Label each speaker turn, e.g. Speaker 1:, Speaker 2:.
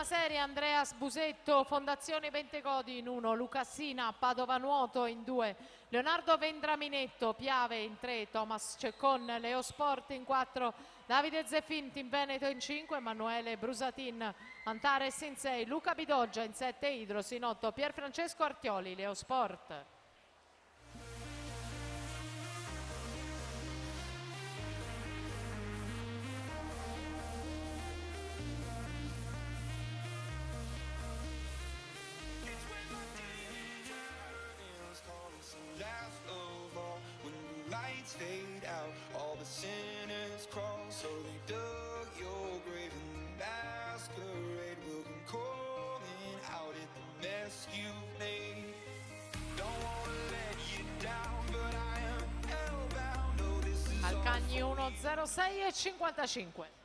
Speaker 1: prima serie Andreas Busetto, Fondazione Pentecodi in 1, Lucassina, Padova Nuoto in 2, Leonardo Vendraminetto, Piave in 3, Thomas Ceccon, Leo Sport in 4, Davide Zeffin, Team Veneto in 5, Emanuele Brusatin, Antares in 6, Luca Bidoggia in 7, Idros in 8, Pierfrancesco Artioli, Leo Sport.
Speaker 2: Last of all, when the lights fade out, all the sinners crawl, so they dug your grave and the masquerade will come calling out at the mess you've made. Don't wanna let you down, but I am hellbound. Oh, this is
Speaker 1: Alcagni 1:06 e 55.